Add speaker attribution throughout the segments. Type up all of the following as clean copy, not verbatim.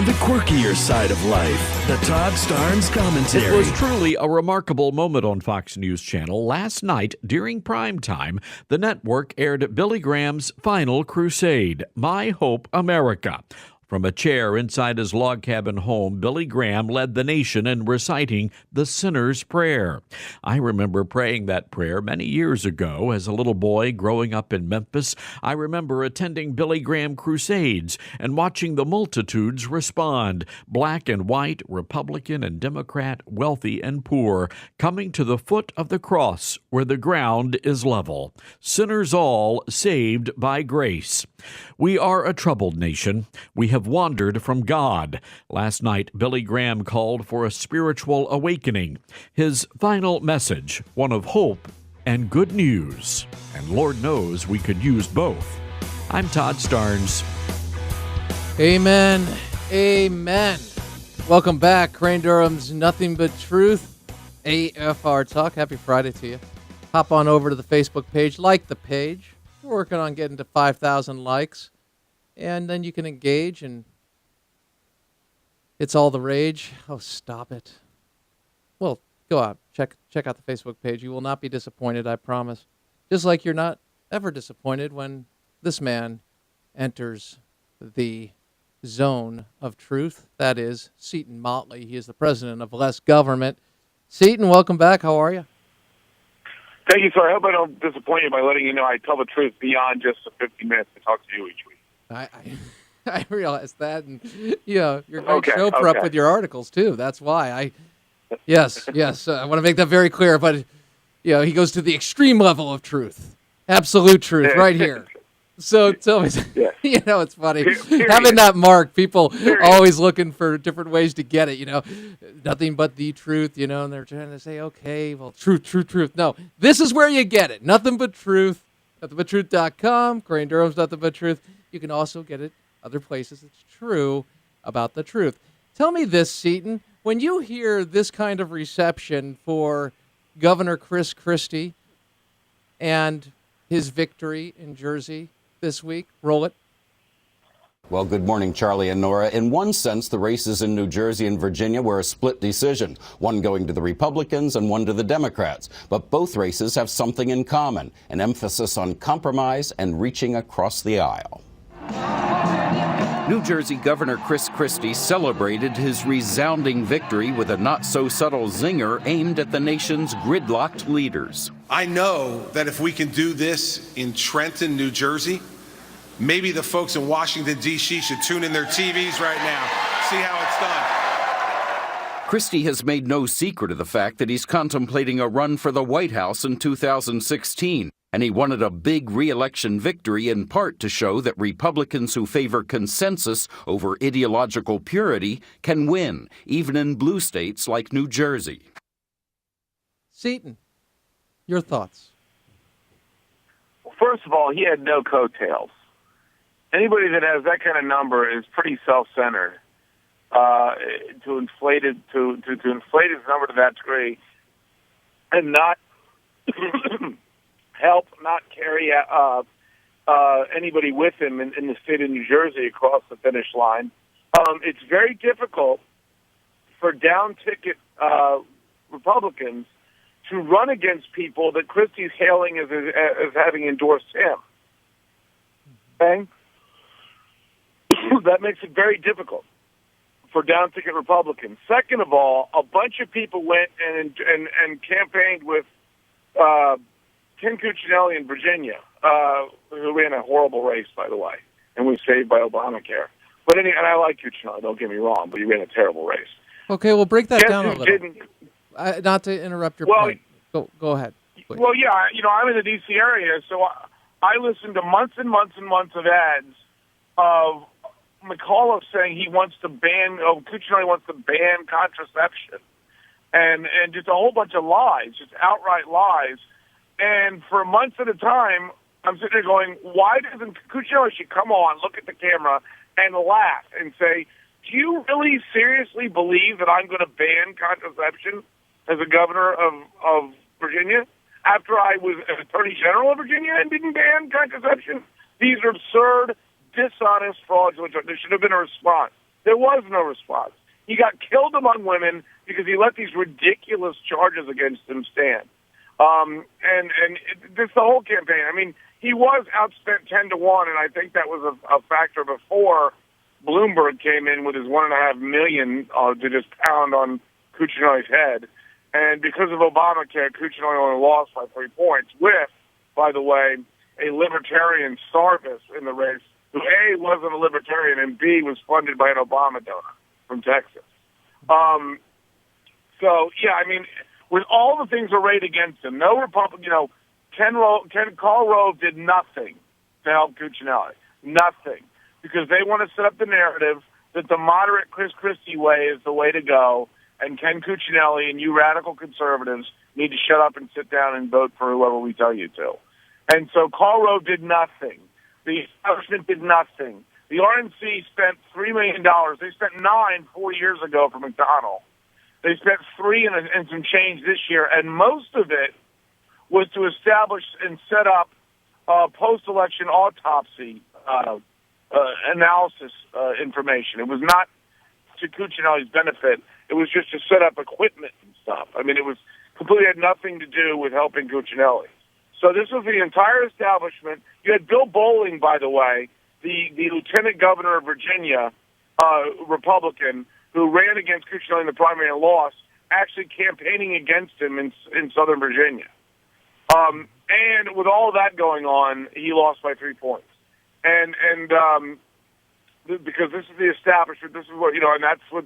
Speaker 1: the quirkier side of life. The Todd Starnes Commentary.
Speaker 2: It was truly a remarkable moment on Fox News Channel. Last night, during prime time, the network aired Billy Graham's final crusade, My Hope America. From a chair inside his log cabin home, Billy Graham led the nation in reciting the sinner's prayer. I remember praying that prayer many years ago as a little boy growing up in Memphis. I remember attending Billy Graham crusades and watching the multitudes respond, black and white, Republican and Democrat, wealthy and poor, coming to the foot of the cross where the ground is level. Sinners all saved by grace. We are a troubled nation. We have wandered from God. Last night, Billy Graham called for a spiritual awakening. His final message, one of hope and good news. And Lord knows we could use both. I'm Todd Starnes.
Speaker 3: Amen. Amen. Welcome back. Crane Durham's Nothing But Truth. AFR Talk. Happy Friday to you. Hop on over to the Facebook page. Like the page. We're working on getting to 5,000 likes. And then you can engage, and it's all the rage. Oh, stop it. Well, go out. Check out the Facebook page. You will not be disappointed, I promise. Just like you're not ever disappointed when this man enters the zone of truth. That is Seton Motley. He is the president of Less Government. Seton, welcome back. How are you?
Speaker 4: Thank you, sir. I hope I don't disappoint you by letting you know I tell the truth beyond just the 50 minutes I talk to you each week.
Speaker 3: I realized that, and you're a great show prep with your articles too. That's why yes, I want to make that very clear. But he goes to the extreme level of truth, absolute truth, right here. So tell me, it's funny having that mark. People always looking for different ways to get it. Nothing but the truth. And they're trying to say, okay, well, truth. No, this is where you get it. Nothing but truth. NothingButTruth.com. Crane Durham's Nothing But Truth. You can also get it other places. It's true about the truth. Tell me this, Seton. When you hear this kind of reception for Governor Chris Christie and his victory in Jersey this week, roll it.
Speaker 5: Well, good morning, Charlie and Nora. In one sense, the races in New Jersey and Virginia were a split decision, one going to the Republicans and one to the Democrats. But both races have something in common, an emphasis on compromise and reaching across the aisle.
Speaker 6: New Jersey Governor Chris Christie celebrated his resounding victory with a not-so-subtle zinger aimed at the nation's gridlocked leaders.
Speaker 7: I know that if we can do this in Trenton, New Jersey, maybe the folks in Washington, D.C. should tune in their TVs right now, see how it's done.
Speaker 6: Christie has made no secret of the fact that he's contemplating a run for the White House in 2016. And he wanted a big re-election victory in part to show that Republicans who favor consensus over ideological purity can win, even in blue states like New Jersey.
Speaker 3: Seton, your thoughts?
Speaker 4: Well, first of all, he had no coattails. Anybody that has that kind of number is pretty self-centered. To inflate his number to that degree and not help not carry anybody with him in the state of New Jersey across the finish line. It's very difficult for down-ticket Republicans to run against people that Christie's hailing as having endorsed him. Okay? That makes it very difficult for down-ticket Republicans. Second of all, a bunch of people went and campaigned with Ken Cuccinelli in Virginia, who ran a horrible race, by the way, and was saved by Obamacare. But and I like Cuccinelli, don't get me wrong, but he ran a terrible race.
Speaker 3: Okay, well, break that down a little. Not to interrupt your point. Go ahead. Please.
Speaker 4: Well, yeah, I'm in the D.C. area, so I listened to months and months and months of ads of McAuliffe saying Cuccinelli wants to ban contraception, and just a whole bunch of lies, just outright lies. And for months at a time, I'm sitting there going, why doesn't Cuccinelli should come on, look at the camera, and laugh and say, do you really seriously believe that I'm going to ban contraception as a governor of Virginia after I was an attorney general of Virginia and didn't ban contraception? These are absurd, dishonest, fraudulent. There should have been a response. There was no response. He got killed among women because he let these ridiculous charges against him stand. This the whole campaign. I mean, he was outspent 10-1, and I think that was a factor before Bloomberg came in with his $1.5 million to just pound on Cuccinelli's head. And because of Obamacare, Cuccinelli only lost by 3 points with, by the way, a libertarian Sarvis in the race who A, wasn't a libertarian, and B, was funded by an Obama donor from Texas. So, yeah, I mean, with all the things arrayed against him, no Republican, Karl Rove did nothing to help Cuccinelli. Nothing. Because they want to set up the narrative that the moderate Chris Christie way is the way to go, and Ken Cuccinelli and you radical conservatives need to shut up and sit down and vote for whoever we tell you to. And so Karl Rove did nothing. The establishment did nothing. The RNC spent $3 million. They spent $9 million 4 years ago for McDonald. They spent $3 million and some change this year, and most of it was to establish and set up post-election autopsy analysis information. It was not to Cuccinelli's benefit. It was just to set up equipment and stuff. I mean, it was completely had nothing to do with helping Cuccinelli. So this was the entire establishment. You had Bill Bolling, by the way, the lieutenant governor of Virginia, Republican, who ran against Cuccinelli in the primary and lost, actually campaigning against him in Southern Virginia. And with all of that going on, he lost by 3 points. And because this is the establishment, this is what, and that's what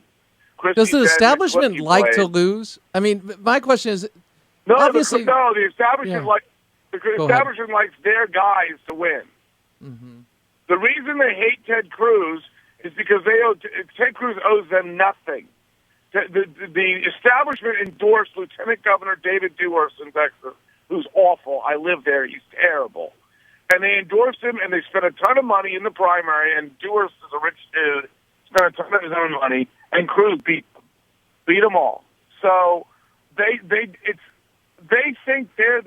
Speaker 4: Christie
Speaker 3: Does the establishment like to lose? I mean, my question is,
Speaker 4: the
Speaker 3: Yeah.
Speaker 4: establishment likes their guys to win.
Speaker 3: Mm-hmm.
Speaker 4: The reason they hate Ted Cruz is because Ted Cruz owes them nothing. The establishment endorsed Lieutenant Governor David Dewhurst in Texas, who's awful. I live there. He's terrible. And they endorsed him, and they spent a ton of money in the primary, and Dewhurst is a rich dude, spent a ton of his own money, and Cruz beat them all. So they think they're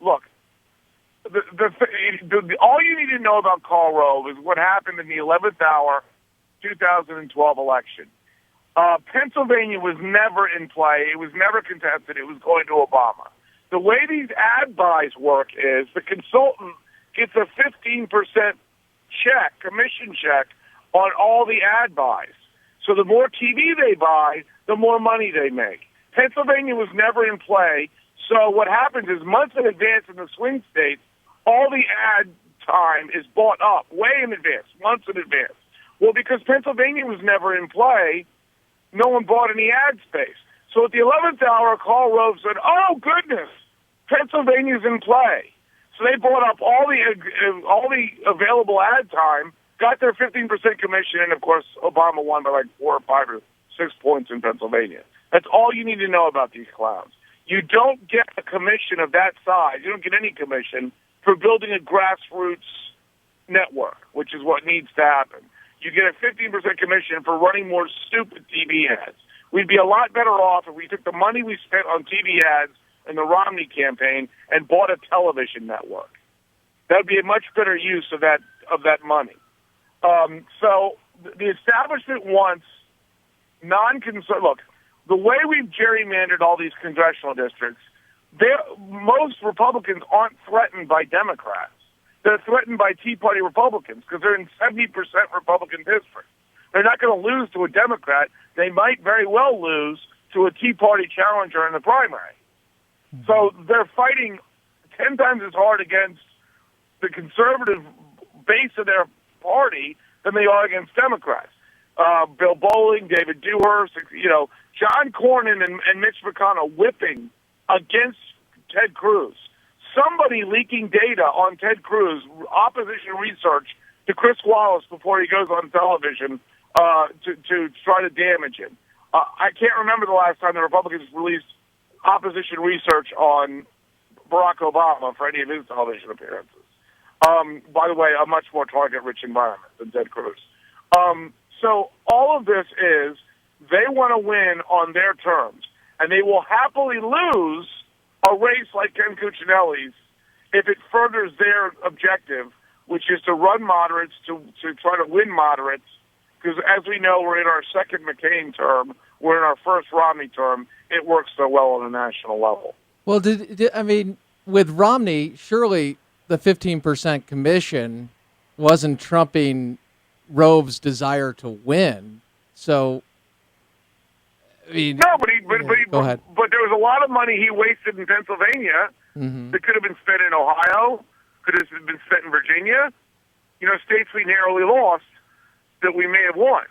Speaker 4: look. All you need to know about Karl Rove is what happened in the 11th hour 2012 election. Pennsylvania was never in play. It was never contested. It was going to Obama. The way these ad buys work is the consultant gets a 15% commission check on all the ad buys. So the more TV they buy, the more money they make. Pennsylvania was never in play. So what happens is months in advance in the swing states, all the ad time is bought up way in advance, months in advance. Well, because Pennsylvania was never in play, no one bought any ad space. So at the 11th hour, Karl Rove said, oh, goodness, Pennsylvania's in play. So they bought up all the available ad time, got their 15% commission, and, of course, Obama won by like 4 or 5 or 6 points in Pennsylvania. That's all you need to know about these clowns. You don't get a commission of that size. You don't get any commission for building a grassroots network, which is what needs to happen. You get a 15% commission for running more stupid TV ads. We'd be a lot better off if we took the money we spent on TV ads in the Romney campaign and bought a television network. That would be a much better use of that money. So the establishment wants non-conservative. Look, the way we've gerrymandered all these congressional districts, most Republicans aren't threatened by Democrats. They're threatened by Tea Party Republicans because they're in 70% Republican districts. They're not going to lose to a Democrat. They might very well lose to a Tea Party challenger in the primary. So they're fighting 10 times as hard against the conservative base of their party than they are against Democrats. Bill Bolling, David Dewhurst, John Cornyn and Mitch McConnell whipping against Ted Cruz. Somebody leaking data on Ted Cruz, opposition research, to Chris Wallace before he goes on television to try to damage him. I can't remember the last time the Republicans released opposition research on Barack Obama for any of his television appearances. By the way, a much more target-rich environment than Ted Cruz. So all of this is they want to win on their terms, and they will happily lose a race like Ken Cuccinelli's if it furthers their objective, which is to run moderates, to try to win moderates, Because as we know, we're in our second McCain term, we're in our first Romney term. It works so well on a national level.
Speaker 3: Well, with Romney, surely the 15% commission wasn't trumping Rove's desire to win. So,
Speaker 4: no,
Speaker 3: go ahead.
Speaker 4: But there was a lot of money he wasted in Pennsylvania that could have been spent in Ohio, could have been spent in Virginia. States we narrowly lost that we may have won.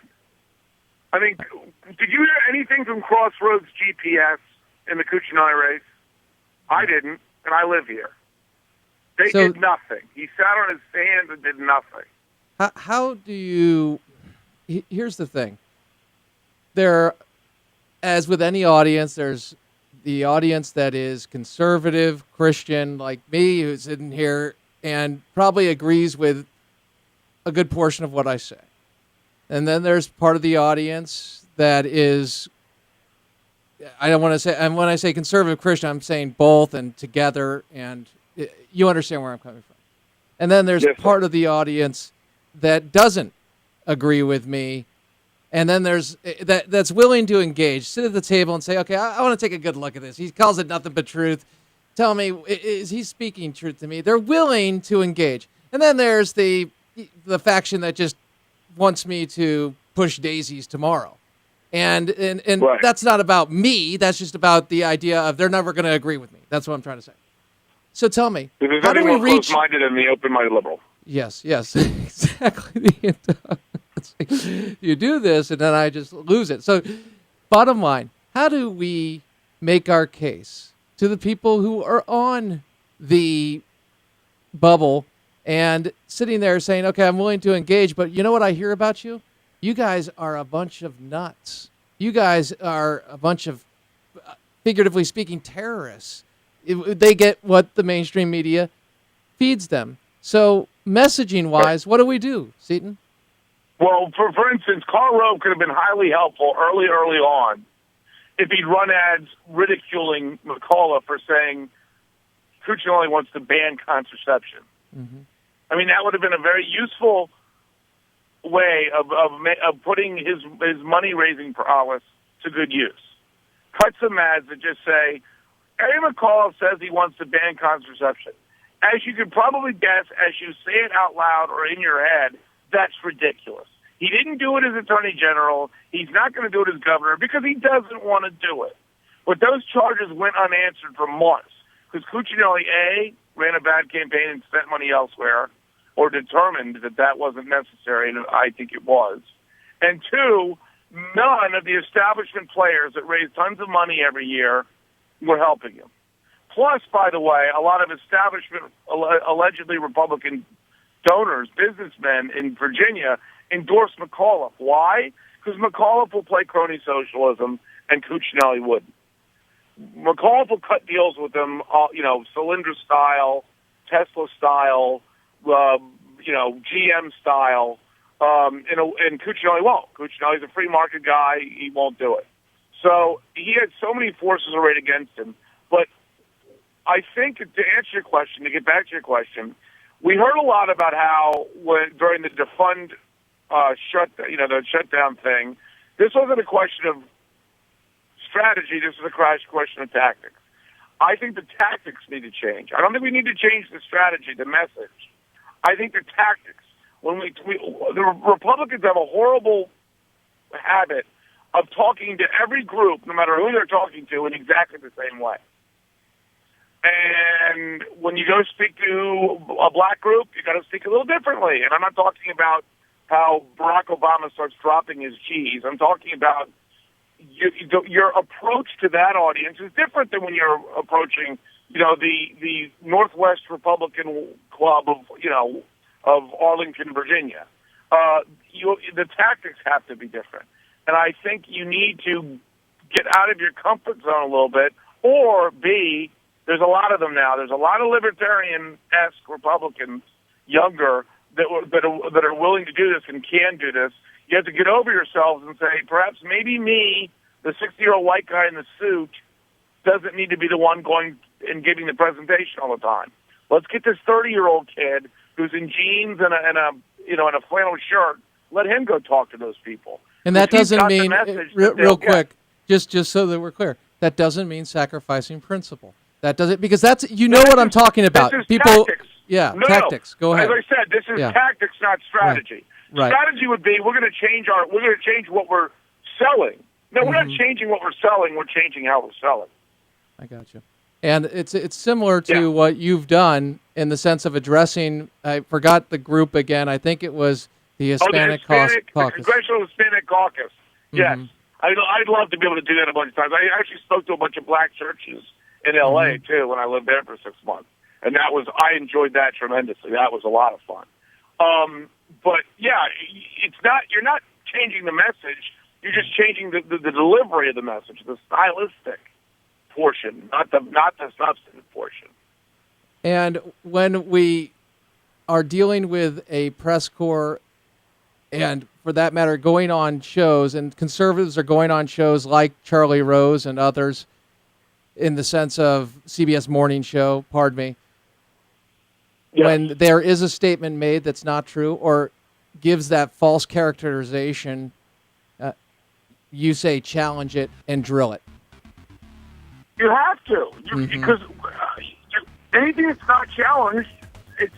Speaker 4: I mean, did you hear anything from Crossroads GPS in the Cuccinelli race? I didn't, and I live here. They did nothing. He sat on his hands and did nothing.
Speaker 3: How do you... Here's the thing. As with any audience, there's the audience that is conservative, Christian, like me, who's in here and probably agrees with a good portion of what I say. And then there's part of the audience that is, I don't want to say, and when I say conservative Christian, I'm saying both and together, and you understand where I'm coming from. And then there's part of the audience that doesn't agree with me, and then there's that's willing to engage, sit at the table and say, okay, I want to take a good look at this. He calls it nothing but truth. Tell me, is he speaking truth to me? They're willing to engage. And then there's the faction that just wants me to push daisies tomorrow. And right. That's not about me. That's just about the idea of they're never going to agree with me. That's what I'm trying to say. So tell me,
Speaker 4: how do we reach... close-minded and the open-minded liberal.
Speaker 3: Yes, exactly. You do this, and then I just lose it. So bottom line, how do we make our case to the people who are on the bubble and sitting there saying, okay, I'm willing to engage, but you know what I hear about you? You guys are a bunch of nuts. You guys are a bunch of, figuratively speaking, terrorists. They get what the mainstream media feeds them. So messaging-wise, what do we do, Seaton?
Speaker 4: Well, for instance, Karl Rove could have been highly helpful early on if he'd run ads ridiculing McCullough for saying Cuccinelli wants to ban contraception. Mm-hmm. I mean, that would have been a very useful way of putting his money-raising prowess to good use. Cut some ads that just say, Harry McCullough says he wants to ban contraception. As you can probably guess, as you say it out loud or in your head, that's ridiculous. He didn't do it as Attorney General. He's not going to do it as governor because he doesn't want to do it. But those charges went unanswered for months because Cuccinelli, A, ran a bad campaign and spent money elsewhere, or determined that wasn't necessary, and I think it was. And two, none of the establishment players that raise tons of money every year were helping him. Plus, by the way, a lot of establishment, allegedly Republican donors, businessmen in Virginia, endorsed McAuliffe. Why? Because McAuliffe will play crony socialism, and Cuccinelli wouldn't. McAuliffe will cut deals with them, Solyndra style, Tesla style, GM style, and Cuccinelli won't. Cuccinelli's a free market guy. He won't do it. So he had so many forces arrayed against him. But I think to answer your question, to get back to your question, we heard a lot about how during the defund the shutdown thing, this wasn't a question of strategy. This was a question of tactics. I think the tactics need to change. I don't think we need to change the strategy, the message. I think the tactics. The Republicans have a horrible habit of talking to every group, no matter who they're talking to, in exactly the same way. And when you go speak to a black group, you got to speak a little differently. And I'm not talking about how Barack Obama starts dropping his G's. I'm talking about your approach to that audience is different than when you're approaching, the Northwest Republican Club of Arlington, Virginia. The tactics have to be different. And I think you need to get out of your comfort zone a little bit, or B, there's a lot of them now. There's a lot of libertarian-esque Republicans, younger, that are willing to do this and can do this. You have to get over yourselves and say, perhaps maybe me, the 60-year-old white guy in the suit, doesn't need to be the one going and giving the presentation all the time. Let's get this 30-year-old kid who's in jeans and a flannel shirt Let him go talk to those people.
Speaker 3: And that doesn't mean, real quick, just so that we're clear, that doesn't mean sacrificing principle. That doesn't, because that's, what I'm talking about.
Speaker 4: This is
Speaker 3: People,
Speaker 4: tactics.
Speaker 3: Yeah,
Speaker 4: No,
Speaker 3: tactics. Go ahead.
Speaker 4: As I said, this is tactics, not strategy.
Speaker 3: Right.
Speaker 4: Strategy would be we're going to change what we're selling. No, we're not changing what we're selling. We're changing how we're selling.
Speaker 3: I got you. And it's similar to what you've done in the sense of addressing. I forgot the group again. I think it was the Hispanic Caucus.
Speaker 4: The Congressional Hispanic Caucus. Yes, I'd love to be able to do that a bunch of times. I actually spoke to a bunch of black churches in L.A. too when I lived there for 6 months. And I enjoyed that tremendously. That was a lot of fun. But you're not changing the message. You're just changing the delivery of the message, the stylistic portion, not the substantive portion.
Speaker 3: And when we are dealing with a press corps, and for that matter, going on shows, and conservatives are going on shows like Charlie Rose and others, in the sense of CBS Morning Show, pardon me, when there is a statement made that's not true or gives that false characterization, you say challenge it and drill it.
Speaker 4: You have to, because anything that's not challenged, it's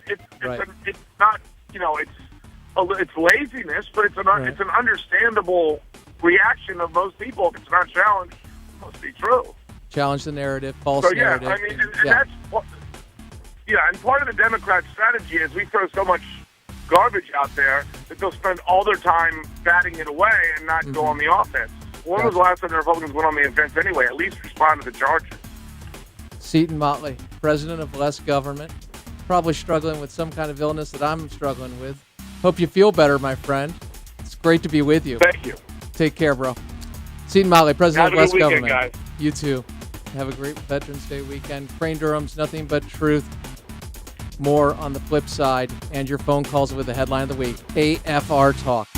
Speaker 4: not, it's laziness, but it's an understandable reaction of most people. If it's not challenged, it must be true.
Speaker 3: Challenge the narrative, false narrative.
Speaker 4: That's and part of the Democrat strategy is we throw so much garbage out there that they'll spend all their time batting it away and not go on the offense. When was the last time the Republicans went on the offense anyway? At least respond to the charges.
Speaker 3: Seton Motley, president of Less Government, probably struggling with some kind of illness that I'm struggling with. Hope you feel better, my friend. It's great to be with you.
Speaker 4: Thank you.
Speaker 3: Take care, bro. Seton Motley, president of Less
Speaker 4: Weekend,
Speaker 3: Government.
Speaker 4: guys.
Speaker 3: You too. Have a great Veterans Day weekend. Crane Durham's Nothing But Truth. More on the flip side, and your phone calls with the headline of the week, AFR Talk.